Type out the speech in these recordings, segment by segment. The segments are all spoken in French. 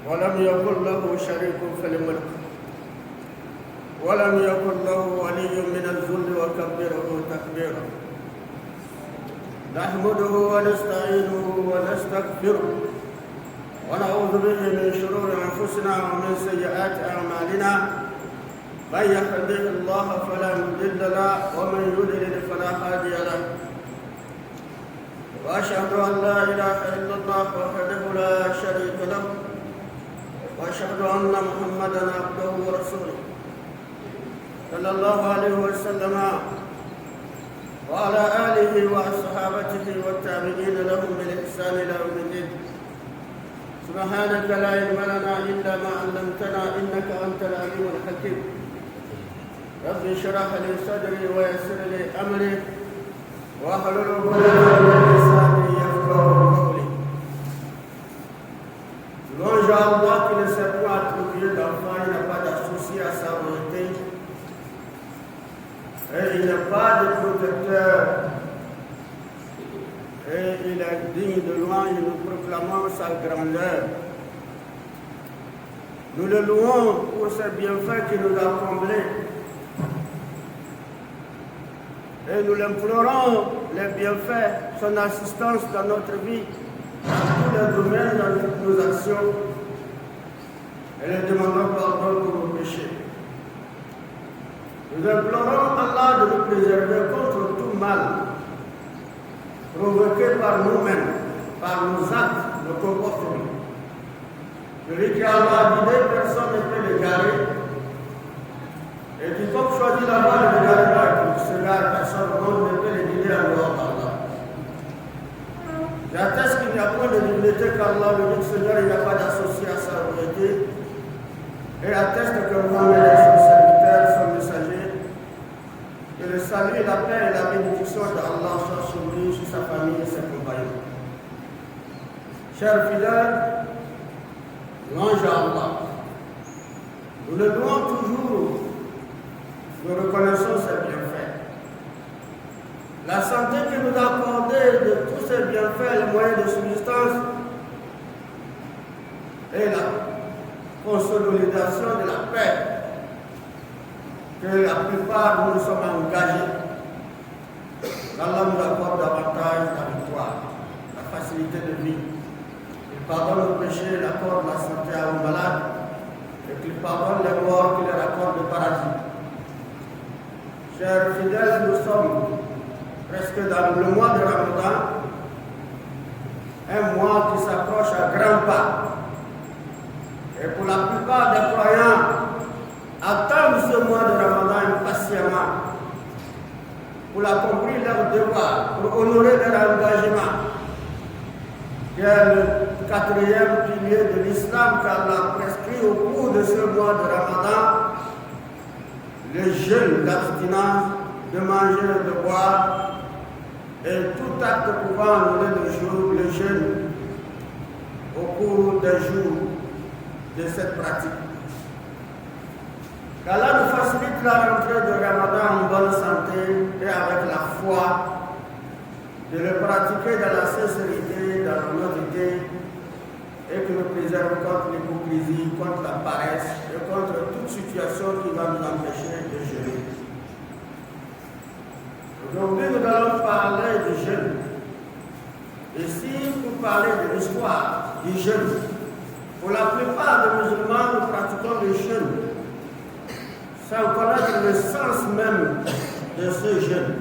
ولم يكن له شريك في الملك ولم يكن له ولي من الذل وكبره تكبيرا. نحمده ونستعينه ونستغفره ونعوذ به من شرور انفسنا ومن سيئات اعمالنا. من يهده الله فلا مضل له ومن يضلل فلا هادي له. واشهد ان لا اله الا الله وحده لا شريك له واشهد ان محمدا عبده ورسوله صلى الله عليه وسلم وعلى اله واصحابته والتابعين لهم بالاحسان الى يوم الدين. سبحانك لا علم لنا الا ما علمتنا انك انت العليم الحكيم. رب اشرح لي صدري ويسر لي امري واحلل عقدة من لساني يفقهوا قولي. Louange à Allah qui ne s'est pas attribué d'enfant, il n'a pas d'associé à sa volonté et il n'a pas de protecteur et il est digne de louange et nous proclamons sa grandeur. Nous le louons pour ses bienfaits qui nous a comblés. Et nous l'implorons, les bienfaits, son assistance dans notre vie, dans tous les domaines, dans toutes nos actions. Et lui demandons pardon pour nos péchés. Nous implorons Allah de nous préserver contre tout mal, provoqué par nous-mêmes, par nos actes, nos comportements. Celui qui a Allah guidé, personne ne peut l'égarer. Et quiconque choisit la voie de l'égarement et qui se gare, personne au monde ne peut les guider en dehors d'Allah. J'atteste qu'il n'y a point de divinité qu'Allah, l'unique Seigneur, il n'y a pas d'associé à sa volonté. Et atteste que Mohammed est son serviteur, son messager. Que le salut, la paix et la bénédiction d'Allah soient sur lui, sur sa famille et ses compagnons. Chers fidèles, louange à Allah. Nous le louons toujours. Nous reconnaissons ses bienfaits. La santé qu'il nous a accordée, de tous ses bienfaits, les moyens de subsistance et la consolidation de la paix, que la plupart de nous sommes engagés. Allah nous accorde davantage la victoire, la facilité de vie. Il pardonne nos péchés, il accorde la santé à nos malades, et qu'il pardonne les morts, qu'il leur accorde le paradis. Chers fidèles, nous sommes presque dans le mois de Ramadan, un mois qui s'approche à grands pas. Et pour la plupart des croyants, attendent ce mois de Ramadan impatiemment pour accomplir leur devoir, pour honorer leur engagement, qui est le quatrième pilier de l'islam qu'Allah a prescrit au cours de ce mois de Ramadan. Le jeûne d'abstinence, de manger, de boire, et tout acte pouvant annuler le jeûne au cours des jours de cette pratique. Qu'Allah nous facilite la rentrée de Ramadan en bonne santé et avec la foi, de le pratiquer dans la sincérité, dans l'honnêteté, et que nous préserve contre l'hypocrisie, contre la paresse et contre toute situation qui va nous empêcher de jeûner. Aujourd'hui, nous allons parler du jeûne. Ici, pour parler de l'histoire du jeûne. Pour la plupart des musulmans, nous pratiquons le jeûne sans connaître le sens même de ce jeûne.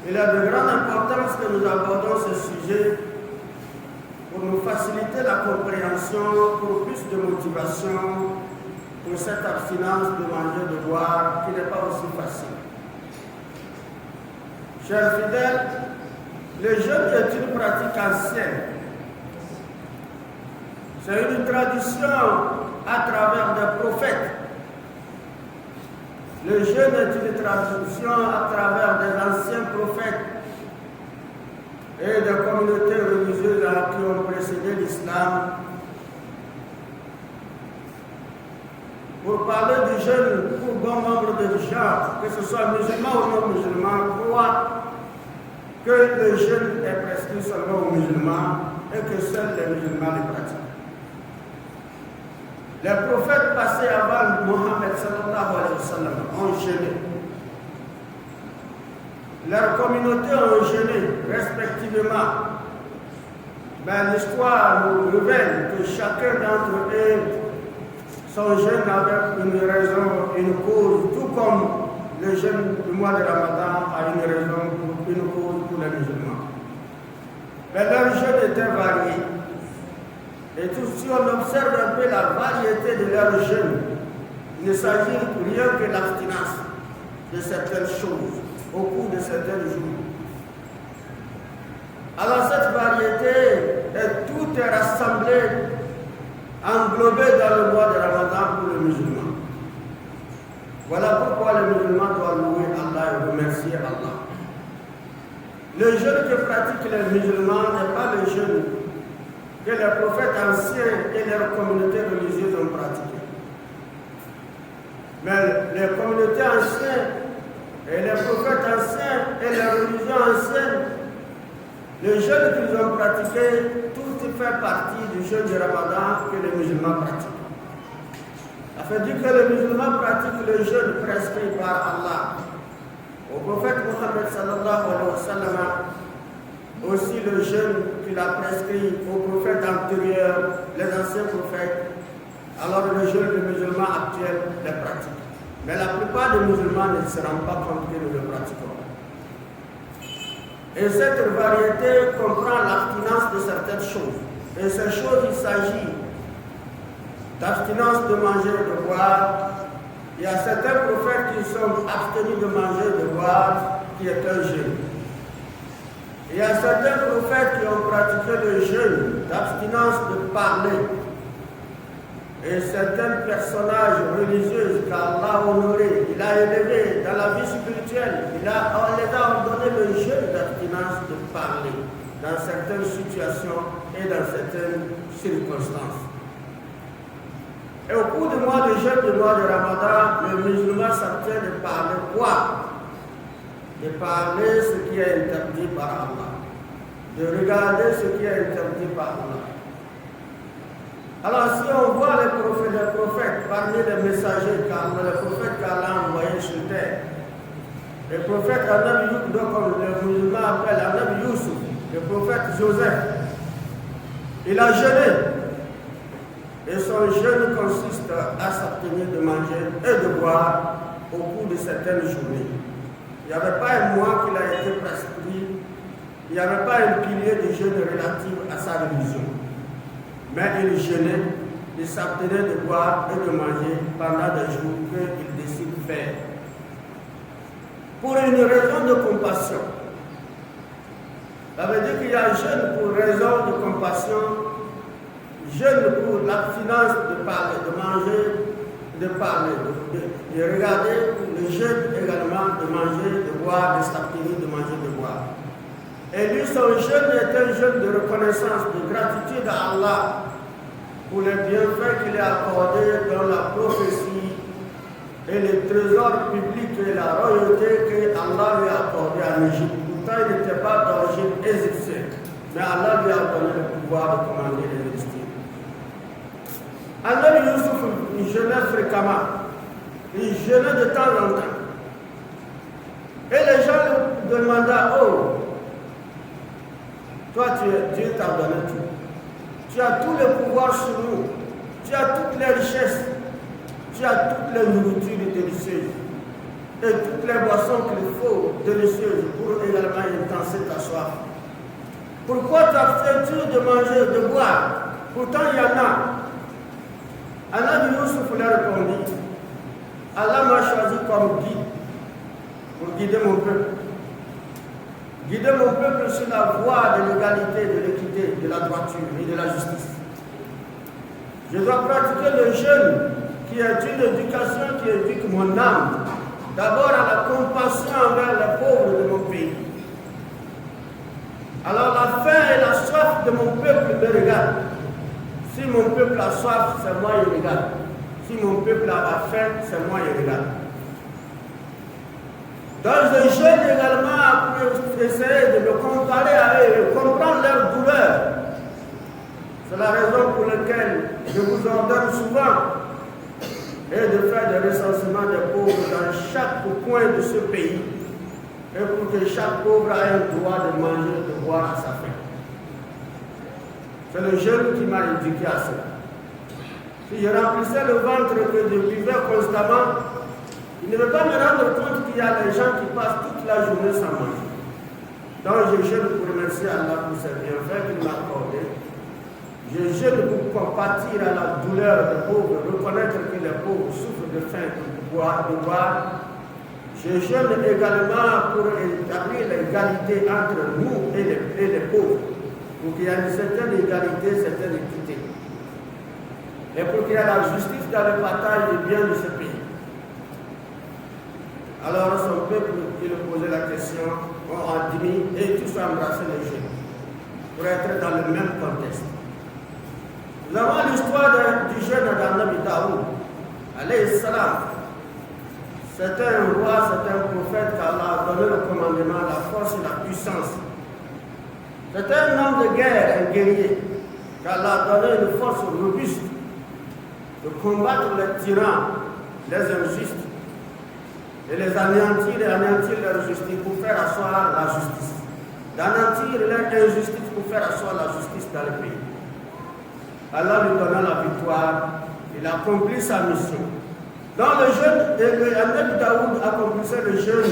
Il est de grande importance que nous abordons ce sujet pour nous faciliter la compréhension, pour plus de motivation pour cette abstinence de manger, de boire, qui n'est pas aussi facile. Chers fidèles, le jeûne est une pratique ancienne. C'est une tradition à travers des prophètes. Le jeûne est une tradition à travers des anciens prophètes et des communautés religieuses qui ont précédé l'islam. Pour parler du jeûne, pour bon nombre de gens, que ce soit musulmans ou non musulmans, croient que le jeûne est prescrit seulement aux musulmans et que seuls les musulmans le pratiquent. Les prophètes passés avant Mohammed sallallahu alayhi wa sallam ont jeûné. Leurs communautés ont jeûné respectivement. Mais l'histoire nous révèle que chacun d'entre eux, son jeûne avait une raison, une cause, tout comme le jeûne du mois de Ramadan a une raison, une cause pour les musulmans. Mais leur jeûne était varié. Et tout, si on observe un peu la variété de leur jeûne, il ne s'agit rien que l'abstinence de certaines choses au cours de certains jours. Alors cette variété, tout est rassemblé, englobé dans le mois de Ramadan pour le musulman. Voilà pourquoi le musulman doit louer Allah et remercier Allah. Le jeûne que pratiquent les musulmans n'est pas le jeûne que les prophètes anciens et leurs communautés religieuses ont pratiqué. Mais les communautés anciennes et les prophètes anciens et les religions anciennes, le jeûne qu'ils ont pratiqué, tout fait partie du jeûne du Ramadan que les musulmans pratiquent. Ça fait dire que les musulmans pratiquent le jeûne prescrit par Allah. Au prophète Mohammed sallallahu alayhi wa sallam, aussi le jeûne qu'il a prescrit aux prophètes antérieurs, les anciens prophètes, alors le jeûne des musulmans actuels les pratique. Mais la plupart des musulmans ne se rendent pas compte que nous le pratiquons. Et cette variété comprend l'abstinence de certaines choses. Et ces choses, il s'agit d'abstinence de manger et de boire. Il y a certains prophètes qui sont abstenus de manger et de boire, qui est un jeûne. Il y a certains prophètes qui ont pratiqué le jeûne d'abstinence de parler. Et certains personnages religieux qu'Allah a honorés, il a élevés dans la vie spirituelle, on les a ordonné le jeûne d'abstinence de parler dans certaines situations et dans certaines circonstances. Et au cours du mois de jeûne, du mois de Ramadan, le musulman s'abstient de parler quoi? De parler ce qui est interdit par Allah, de regarder ce qui est interdit par Allah. Alors si on voit les prophètes parmi les messagers, les prophètes qu'Allah a envoyés sur terre, les prophètes Anabi Youssouf, comme les musulmans appellent Anabi Youssouf, le prophète Joseph, il a jeûné. Et son jeûne consiste à s'abstenir de manger et de boire au cours de certaines journées. Il n'y avait pas un mois qu'il a été prescrit, il n'y avait pas un pilier de jeûne relatif à sa religion. Mais il jeûnait, il s'abstenait de boire et de manger pendant des jours qu'il décide de faire. Pour une raison de compassion. Ça veut dire qu'il y a un jeûne pour raison de compassion, jeûne pour l'abstinence de parler, de manger, de parler, de regarder, le jeûne également de manger, de boire, de s'abstenir de manger, de boire. Et lui, son jeûne est un jeûne de reconnaissance, de gratitude à Allah pour les bienfaits qu'il a accordés dans la prophétie et les trésors publics et la royauté que Allah lui a accordé en Égypte. Pourtant, il n'était pas d'origine égyptienne, mais Allah lui a donné le pouvoir de commander les Égyptiens. Anabi Youssouf, il jeûnait fréquemment, il jeûnait de temps en temps. Et les gens lui demandaient, oh, toi, Dieu t'a donné tout. Tu as tous les pouvoirs sur nous. Tu as toutes les richesses. Tu as toutes les nourritures délicieuses. Et toutes les boissons qu'il faut délicieuses pour également intenser ta soif. Pourquoi t'abstiens-tu de manger et de boire? Pourtant, il y en a. Anabi Youssouf leur répondit, Allah m'a choisi comme guide pour guider mon peuple. Guider mon peuple sur la voie de l'égalité, de l'équité, de la droiture et de la justice. Je dois pratiquer le jeûne qui est une éducation qui éduque mon âme. D'abord à la compassion envers les pauvres de mon pays. Alors la faim et la soif de mon peuple me regardent. Si mon peuple a soif, c'est moi qui regarde. Si mon peuple a faim, c'est moi qui regarde. Dans le jeûne également, pour essayer de me comparer à eux, de comprendre leur douleur. C'est la raison pour laquelle je vous ordonne souvent et de faire des recensements des pauvres dans chaque coin de ce pays, et pour que chaque pauvre ait le droit de manger et de boire à sa faim. C'est le jeûne qui m'a éduqué à cela. Si je remplissais le ventre que je buvais constamment, il ne veut pas me rendre compte qu'il y a des gens qui passent toute la journée sans manger. Donc je jeûne pour remercier Allah pour ses bienfaits qu'il m'a accordés. Je jeûne pour compatir à la douleur des pauvres, reconnaître que les pauvres souffrent de faim pour boire. Je jeûne également pour établir l'égalité entre nous et les pauvres, pour qu'il y ait une certaine égalité, une certaine équité. Et pour qu'il y ait la justice dans le partage des biens de ce pays. Alors son peuple, il posait la question, on a dit, et tous ont embrassé les jeunes, pour être dans le même contexte. Nous avons l'histoire du jeune d'Anabi Daoud, alayhi salam. C'est un roi, c'est un prophète qu'Allah a donné le commandement, la force et la puissance. C'est un homme de guerre, un guerrier, qu'Allah a donné une force robuste de combattre les tyrans, les injustes, et les anéantir et anéantir leur justice pour faire asseoir la justice. D'anéantir leur injustice pour faire asseoir la justice dans le pays. Allah lui donna la victoire, il accomplit sa mission. Dans le jeûne, Anabi Daoud accomplissait le jeûne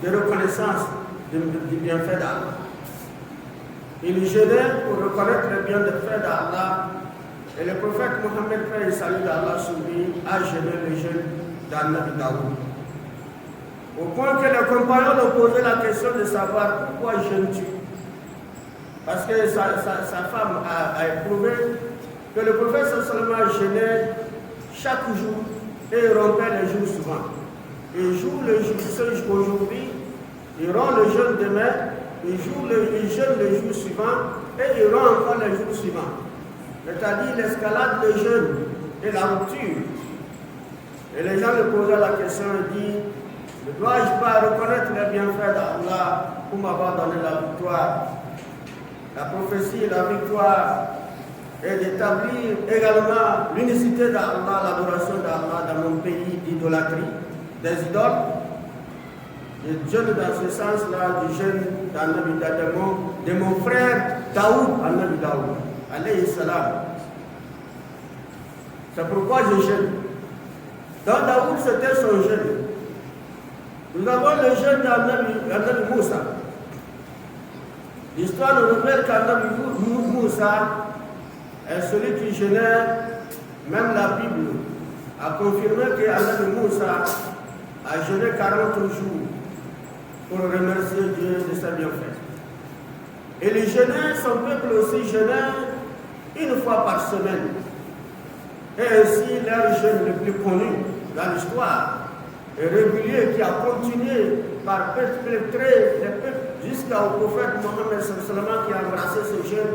de reconnaissance du bienfait d'Allah. Il jeûnait pour reconnaître le bienfait d'Allah. Et le prophète Mohammed, paix et salut d'Allah sur lui, a jeûné le jeûne d'Anabi Daoud. Au point que les compagnons ont posé la question de savoir pourquoi jeûnes-tu. Parce que sa femme a éprouvé que le prophète seulement jeûnait chaque jour et il rompait les jours suivants. Il joue le jour aujourd'hui, il rompt le jeûne demain, il jeûne le jour suivant et il rompt encore les jours suivants. C'est-à-dire l'escalade, le jeûne et la rupture. Et les gens lui posaient la question et disent, ne dois-je pas reconnaître les bienfaits d'Allah pour m'avoir donné la victoire? La prophétie et la victoire est d'établir également l'unicité d'Allah, l'adoration d'Allah dans mon pays d'idolâtrie, des idoles. Je jeûne dans ce sens-là du jeûne de mon frère Daoud, Anabi Daoud, alayhi salam. C'est pourquoi je jeûne. Dans Daoud, c'était son jeûne. Nous avons le jeûne d'Anabi Moussa. L'histoire nous révèle qu'Anabi Moussa est celui qui jeûnait. Même la Bible a confirmé qu'Anabi Moussa a jeûné 40 jours pour remercier Dieu de ses bienfaits. Et les jeûnait, son peuple aussi jeûnait une fois par semaine. Et ainsi, leur jeûne le plus connu dans l'histoire et régulier qui a continué par perpétrer les peuples jusqu'au prophète Mohammed qui a embrassé ce jeûne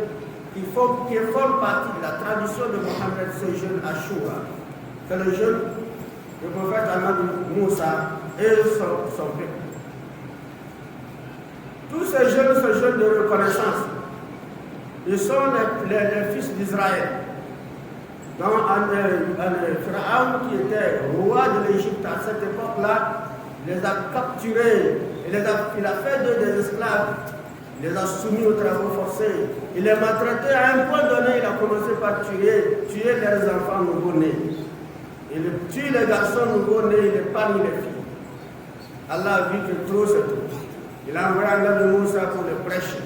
qui forme partie de la tradition de Mohammed, ce jeûne Ashura. C'est le jeûne du prophète Anabi Moussa et son peuple. Tous ces jeûnes de reconnaissance, ils sont les fils d'Israël. Dans Pharaon qui était roi de l'Égypte à cette époque-là, il les a capturés, il a fait d'eux des esclaves, il les a soumis aux travaux forcés, il les maltraitait. À un point donné, il a commencé par tuer leurs enfants nouveau-nés. Il tue les garçons nouveau-nés, il épargne les filles. Allah a vu que trop c'est trop. Il a envoyé Anabi Moussa pour le prêcher.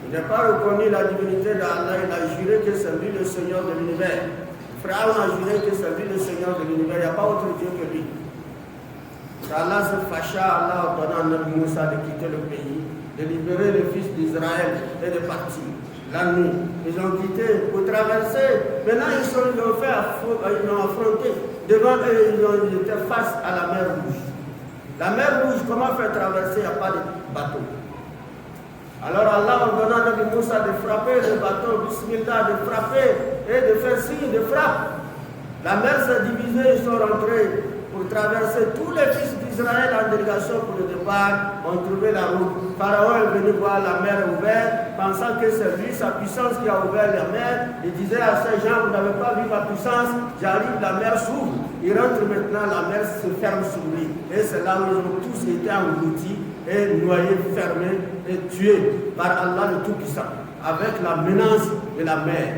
Il n'a pas reconnu la divinité d'Allah, il a juré que c'est lui le Seigneur de l'univers. Pharaon a juré que c'est lui le Seigneur de l'univers, il n'y a pas autre Dieu que lui. Allah se fâcha, Allah a donné à Anabi Moussa de quitter le pays, de libérer les fils d'Israël et de partir. La nuit, ils ont quitté pour traverser. Maintenant, ils ont affronté. Devant eux, ils étaient face à la mer Rouge. La mer Rouge, comment faire traverser? Il n'y a pas de bateau. Alors Allah ordonna à Nabi Moussa de frapper le bateau, bismillah, de frapper et de faire signe de frappe. La mer s'est divisée, ils sont rentrés. pour traverser. Tous les fils d'Israël en délégation pour le départ ont trouvé la route. Pharaon est venu voir la mer ouverte, pensant que c'est lui, sa puissance, qui a ouvert la mer. Il disait à ces gens, vous n'avez pas vu ma puissance, j'arrive, la mer s'ouvre. Il rentre maintenant, la mer se ferme sur lui. Et c'est là où ils ont tous été engloutis et noyés, fermés et tués par Allah le Tout-Puissant, avec la menace de la mer.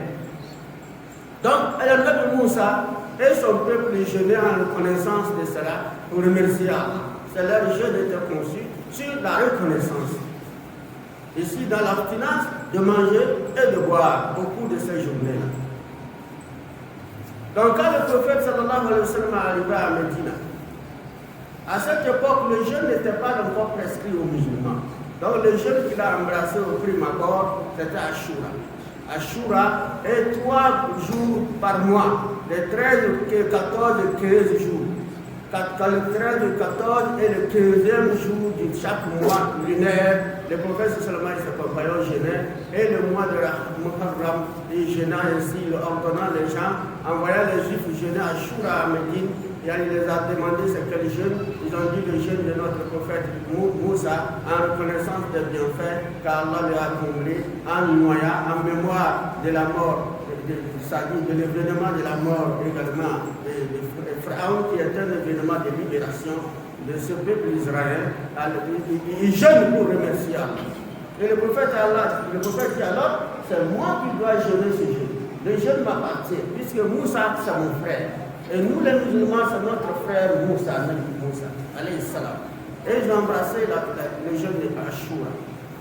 Donc, le Nabi Moussa et son peuple jeûnaient en reconnaissance de cela pour remercier Allah. C'est leur jeûne était conçu sur la reconnaissance. Ici, dans l'abstinence de manger et de boire au cours de ces journées-là. Donc, quand le prophète sallallahu alayhi wa sallam est arrivé à Médina, à cette époque, le jeûne n'était pas encore prescrit aux musulmans. Donc, le jeûne qu'il a embrassé au prime abord, c'était Ashura. Ashura est 3 jours par mois, les 13, 14 et 15 jours. Quand le 13, le 14 et le 15e jour de chaque mois lunaire, le prophète seulement et ses compagnons jeûnaient, et le mois de Muharram, il jeûnait ainsi, ordonnant les gens, envoyant les Juifs jeûner à Ashura à Médine. Et il les a demandé c'est quel jeûne. Ils ont dit le jeûne de notre prophète Moussa, en reconnaissance des bienfaits qu'Allah lui a comblés, en noyant, en mémoire de la mort, de l'événement de la mort également de Pharaon, qui est un événement de libération de ce peuple israélien. Il jeûne pour remercier Allah. Et le prophète dit alors, c'est moi qui dois jeûner ce jeûne. Le jeûne m'appartient, puisque Moussa, c'est mon frère. Et nous les musulmans, c'est notre frère Moussa, alayhi salam. Et ils ont embrassé le jeûne de Ashura.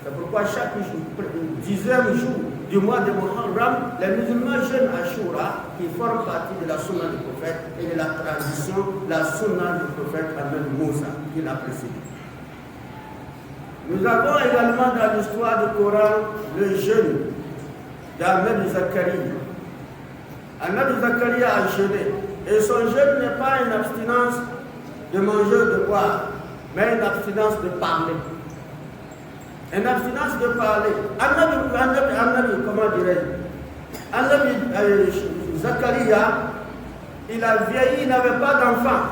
C'est pourquoi chaque 10e jour du mois de Muharram, les musulmans jeûnent Ashura, qui forment partie de la sunna du prophète et de la tradition, la sunna du prophète Ahmed Moussa, qui l'a précédé. Nous avons également dans l'histoire du Coran le jeûne d'Ahmed Zakaria. Ahmed Zakaria a jeûné. Et son jeûne n'est pas une abstinence de manger, de boire, mais une abstinence de parler. Une abstinence de parler. Comment dirais-je? Annabi Zakaria, il a vieilli, il n'avait pas d'enfant.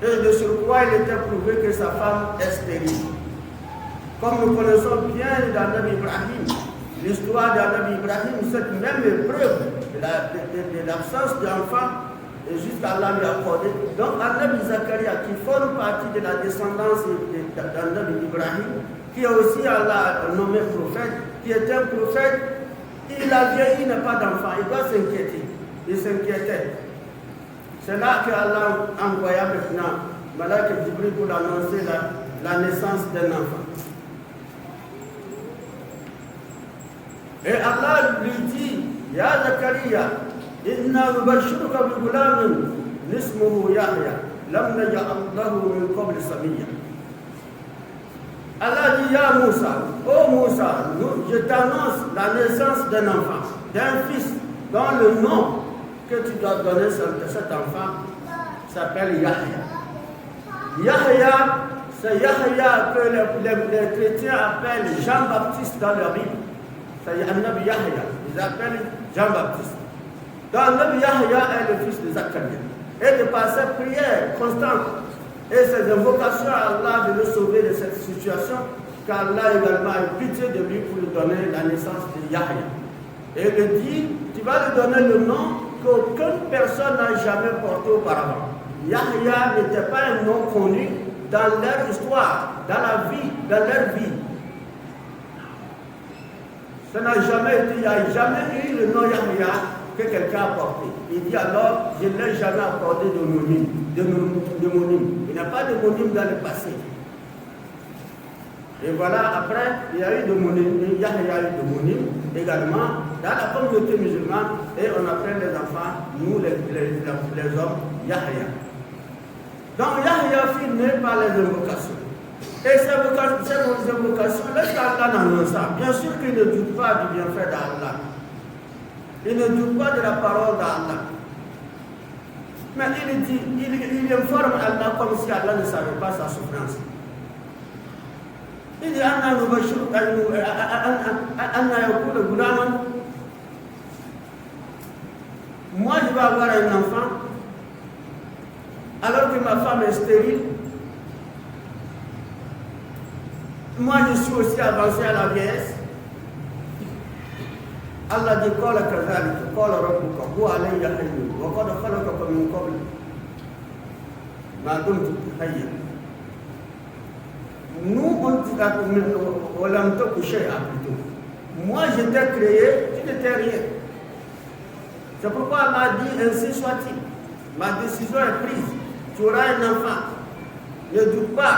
Et de surcroît, il était prouvé que sa femme est stérile. Comme nous connaissons bien d'Annabi Ibrahim, l'histoire d'Annabi Ibrahim, cette même épreuve de l'absence d'enfant, et jusqu'à là lui accordé. Donc Annabi Zakaria, qui forme partie de la descendance d'Annabi Ibrahim, qui est aussi Allah nommé prophète, qui est un prophète, il a vieilli, il n'a pas d'enfant, il doit s'inquiéter. Il s'inquiétait. C'est là qu'Allah envoya maintenant Malak Jibril pour annoncer la naissance d'un enfant. Et Allah lui dit, Ya Zakaria, inna nubashiruka bi gulamin nismuhu Yahya, lam naj'al lahu min qabl samiyya. Allah dit, Ya Moussa, oh Moussa, je t'annonce la naissance d'un enfant, d'un fils, dont le nom que tu dois donner à cet enfant s'appelle Yahya. Yahya, c'est Yahya que les chrétiens appellent Jean-Baptiste dans leur Bible. C'est Annabi Yahya, ils appellent Jean-Baptiste. Donc Annabi Yahya est le fils de Zakaria. Et de par ses prières constantes et ses invocations à Allah de le sauver de cette situation, qu'Allah également a eu pitié de lui pour lui donner la naissance de Yahya. Et il lui dit, tu vas lui donner le nom qu'aucune personne n'a jamais porté auparavant. Yahya n'était pas un nom connu dans leur histoire, dans leur vie. Ça n'a jamais été, il n'y a jamais eu le nom Yahya que quelqu'un a porté. Il dit alors, je ne l'ai jamais accordé d'homonyme. Il n'y a pas d'homonyme dans le passé. Et voilà, après, il y a eu d'homonyme, Yahya a eu d'homonyme également dans la communauté musulmane, et on appelle les enfants, nous les hommes, Yahya. Donc Yahya fut né par les invocations. Et ces invocations, lorsqu'Allah annonce ça, bien sûr qu'il ne doute pas du bienfait d'Allah. Il ne doute pas de la parole d'Allah. Mais il dit, il informe Allah comme si Allah ne savait pas sa souffrance. Il dit, Anna yakulu gulaman. Moi, je vais avoir un enfant. alors que ma femme est stérile. Moi, je suis aussi avancé à la vieillesse. Allah dit qala kadhalika qala rabbuka huwa alayya hayyun wa qad khalaqaka min qabl ma dumta hayyan. Nous, on dit coucher plutôt. Moi, je t'ai créé, tu n'étais rien. C'est pourquoi Allah dit ainsi soit-il. Ma décision est prise. Tu auras un enfant. Ne doute pas.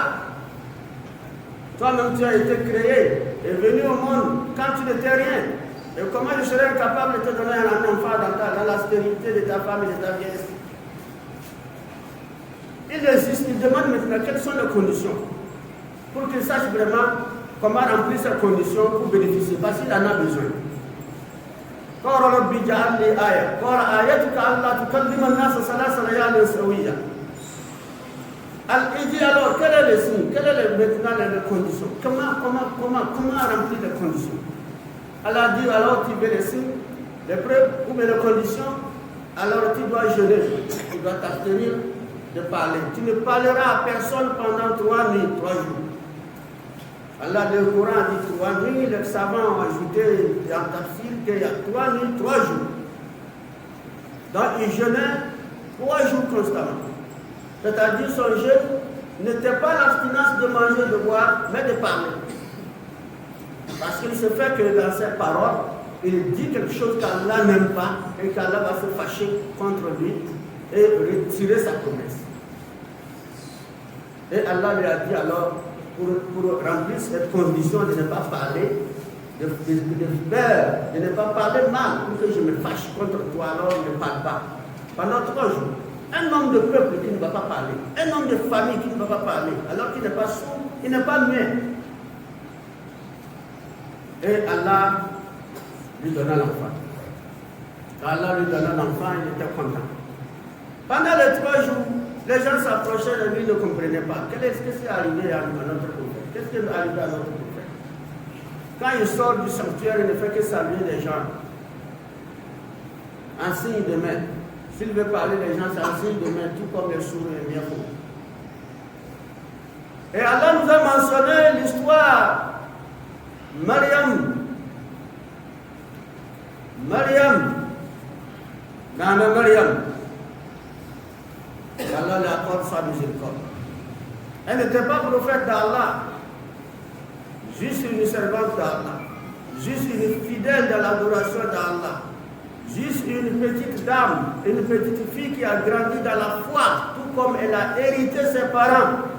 Toi-même, tu as été créé et venu au monde quand tu n'étais rien. Et comment je serais incapable de te donner un enfant dans la stérilité de ta femme et de ta vieillesse? Il existe, il demande maintenant quelles sont les conditions pour qu'il sache vraiment comment remplir ces conditions pour bénéficier, parce qu'il en a besoin. قال رب اجعل لي آية قال آيتك ألا تكلم الناس ثلاث ليال سويا. Il dit alors, quel est le signe, quelles sont maintenant les conditions? Comment remplir les conditions? Allah dit alors tu veux les signes, les preuves ou bien les conditions, alors tu dois jeûner, tu dois t'abstenir de parler. Tu ne parleras à personne pendant 3 nuits, 3 jours. Allah, le Coran dit 3 nuits, les savants ont ajouté dans Tafsir qu'il y a 3 nuits, 3 jours. Donc il jeûnait 3 jours constamment. C'est-à-dire son jeûne n'était pas l'abstinence de manger, de boire, mais de parler. Parce qu'il se fait que dans ses paroles, il dit quelque chose qu'Allah n'aime pas et qu'Allah va se fâcher contre lui et retirer sa promesse. Et Allah lui a dit alors, pour remplir cette condition de ne pas parler, de ne pas parler mal, pour que je me fâche contre toi, alors il ne parle pas. Pendant 3 jours. Un homme de peuple qui ne va pas parler, un homme de famille qui ne va pas parler, alors qu'il n'est pas sourd, il n'est pas muet. Et Allah lui donna l'enfant. Quand Allah lui donna l'enfant, il était content. Pendant les 3 jours, les gens s'approchaient de lui, ne comprenaient pas. Qu'est-ce qui est arrivé à notre prophète? Qu'est-ce qui est arrivé à notre prophète? Quand il sort du sanctuaire, il ne fait que saluer les gens. En signe de main. S'il veut parler les gens, c'est un signe de main, tout comme les sourds et les miens. Et Allah nous a mentionné l'histoire Maryam, Nana Maryam, Allah lui accorde sa miséricorde. Elle n'était pas prophète d'Allah, juste une servante d'Allah, juste une fidèle de l'adoration d'Allah. Juste une petite dame, une petite fille qui a grandi dans la foi, tout comme elle a hérité ses parents.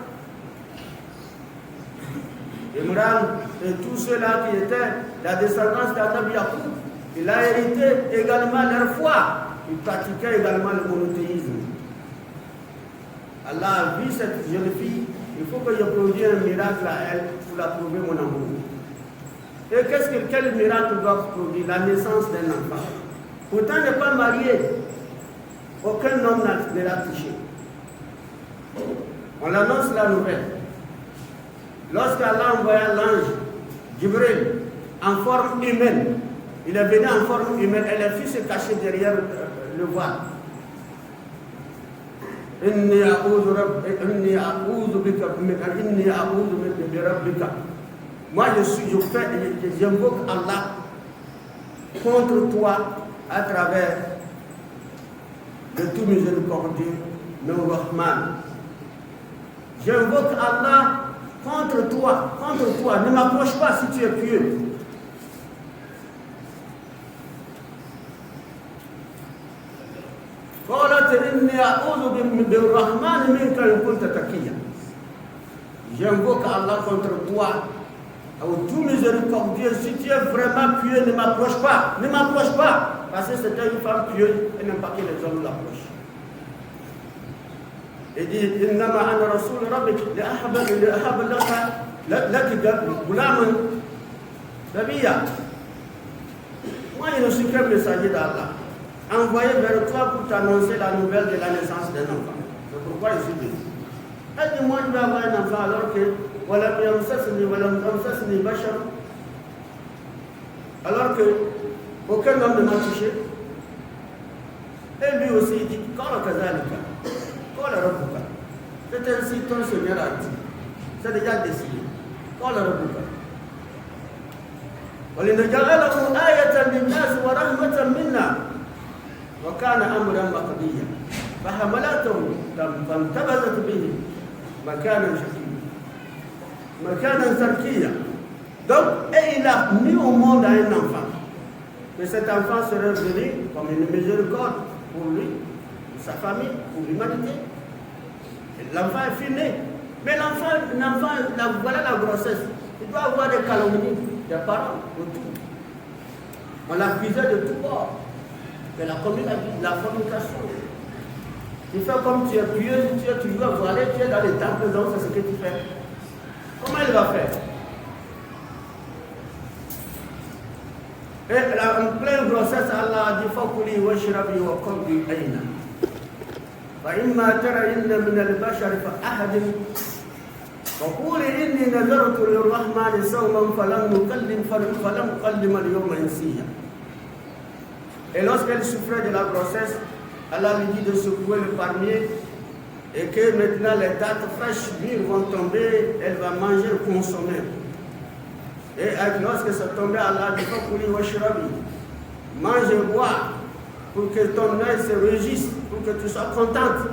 Imran et tous ceux-là qui étaient la descendance d'Adam Yacoub, il a hérité également leur foi. Il pratiquait également le monothéisme. Allah a vu cette jeune fille, il faut que je produise un miracle à elle pour la prouver mon amour. Et quel miracle doit produire? La naissance d'un enfant. Pourtant, elle n'est pas mariée. Aucun homme ne l'a touché. On l'annonce la nouvelle. Lorsqu'Allah envoya l'ange Jibril en forme humaine, il est venu en forme humaine et la fille se cachait derrière le voile. Moi, j'invoque Allah contre toi à travers le tout miséricordieux, le Rahman. J'invoque Allah contre toi. Ne m'approche pas si tu es pieux. J'invoque Allah contre toi. Au tout miséricordieux, si tu es vraiment pieux, ne m'approche pas. Parce que c'était une femme pieuse et n'aime pas que les hommes l'approchent. Il dit, Innama ana rasul rabbik li ahab laka gulaman nabiyya. Moi, je ne suis qu'un messager d'Allah, envoyé vers toi pour t'annoncer la nouvelle de la naissance d'un enfant. C'est pourquoi je suis venu. Elle dit, moi, je vais avoir un enfant alors que alors que aucun homme ne m'a touché. Et lui aussi il dit, quand la kazalika, quand la rabbuka, C'est ainsi que ton Seigneur a dit. C'est déjà décidé. Quand le rebouka. وَلِنَجْعَلَهُ آيَةً لِلنَّاسِ وَرَحْمَةً مِنَّا وَكَانَ أَمْرًا مَقْضِيًّا فَحَمَلَتْهُ فَانْتَبَذَتْ بِهِ مَكَانًا شَرْقِيًّا. Donc, et il a mis au monde un enfant. Que cet enfant serait venu comme une miséricorde pour lui, pour sa famille, pour l'humanité. L'enfant est fini. Mais l'enfant, voilà la grossesse. Il doit avoir des calomnies des parents autour. On l'accusait de tout bord. Mais la communication. Tu fais comme tu es pieux, tu veux voiler, tu es dans les temples, donc c'est ce que tu fais. Comment il va faire? Et en pleine grossesse, Allah a dit Fakuli wa shrabi wa qurri ayna. فإما ترين من البشر فأحد وقولي إني نذرت للرحمن صوما فلم أكلم اليوم إنسيا. Et lorsqu'elle souffrait de la grossesse, Allah lui dit de secouer le palmier et que maintenant les dattes fraîches mûres vont tomber, elle va manger, consommer. Et lorsque ça tombait, Allah dit Fakuli wa shrabi, mange et bois pour que ton œil se réjouisse, pour que tu sois contente.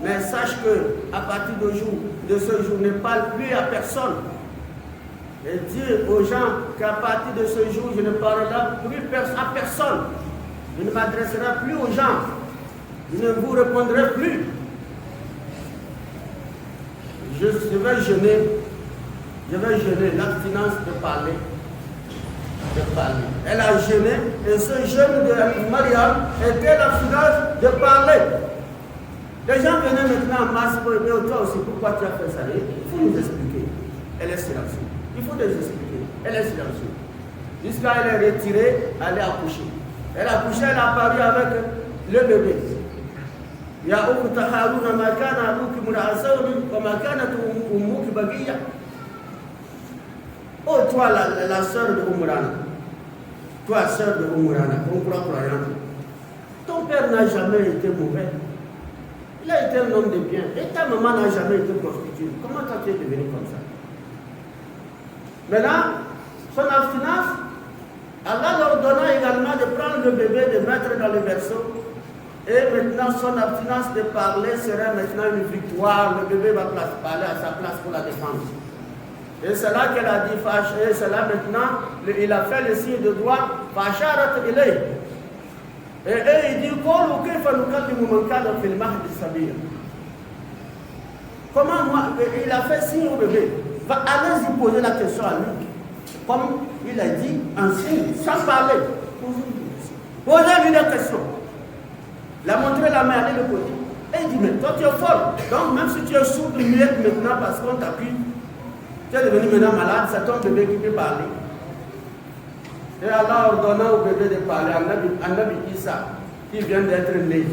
Mais sache que à partir de ce jour, ne parle plus à personne. Et dis aux gens qu'à partir de ce jour, je ne parlerai plus à personne. Je ne m'adresserai plus aux gens. Je ne vous répondrai plus. Je vais jeûner l'abstinence de parler. Elle a jeûné et ce jeûne de Mariam était l'abstinence de parler. Les gens venaient maintenant en masse pour dire toi aussi pourquoi tu as fait ça. Il faut nous expliquer. Elle est silencieuse. Il faut nous expliquer. Elle est silencieuse. Jusqu'à elle est retirée, elle est accouchée. Elle a accouché, elle a apparu avec le bébé. Ya ukhta Haruna ma kana abuki mura'asawni wa ma kanat ummuki baghiya. Oh, toi, la sœur de Umrana, toi, sœur de Umrana, on croit croyante, ton père n'a jamais été mauvais. Il a été un homme de bien. Et ta maman n'a jamais été prostituée. Comment toi tu es devenu comme ça? Maintenant, son abstinence, Allah leur donna également de prendre le bébé, de mettre dans le berceau. Et maintenant, son abstinence de parler serait maintenant une victoire. Le bébé va parler à sa place pour la défendre. Et c'est là qu'elle a dit et c'est là maintenant, il a fait le signe de doigt, Fasharat ilay. Et il dit, comment moi, il a fait signe au bébé. Allez-y poser la question à lui. Comme il a dit, en signe, sans parler. Posez-lui la question. Il a montré la main, allez le poser. Et il dit, mais toi tu es folle. Donc même si tu es sourd, muette maintenant parce qu'on t'appuie, tu es devenu maintenant malade, c'est ton bébé qui peut parler. Et Allah ordonna au bébé de parler, Annabi Isa, qui vient d'être né.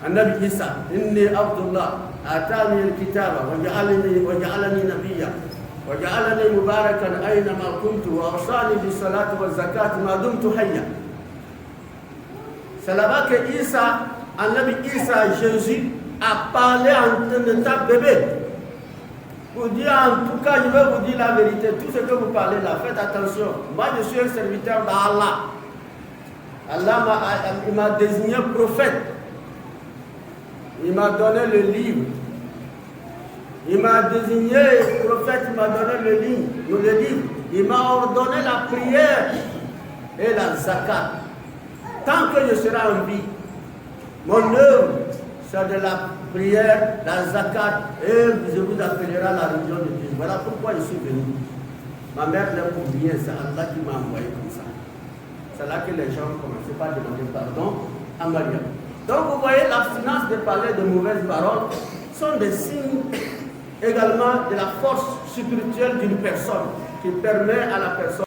Annabi Isa, Inni Abdullah, Atani al-Kitaba, waja'alani nabiyya, waja'alani mubarakan aynama kuntu, wa awsani bis salati wa zakati ma dumtu hayya. C'est là-bas que Isa, Annabi Isa, Jésus, a parlé en tant que bébé. Pour dire, en tout cas, je vais vous dire la vérité. Tout ce que vous parlez là, faites attention. Moi, je suis un serviteur d'Allah. Allah m'a désigné prophète. Il m'a donné le livre. Il m'a désigné prophète, il m'a donné le livre. Il m'a ordonné la prière et la zakat. Tant que je serai en vie, mon œuvre, c'est de la prière, la zakat, et je vous appellerai la religion de Dieu. Voilà pourquoi je suis venu. Ma mère l'a pour bien, c'est Allah qui m'a envoyé comme ça. C'est là que les gens commencent par demander pardon à Mariam. Donc vous voyez, l'abstinence de parler de mauvaises paroles sont des signes également de la force spirituelle d'une personne qui permet à la personne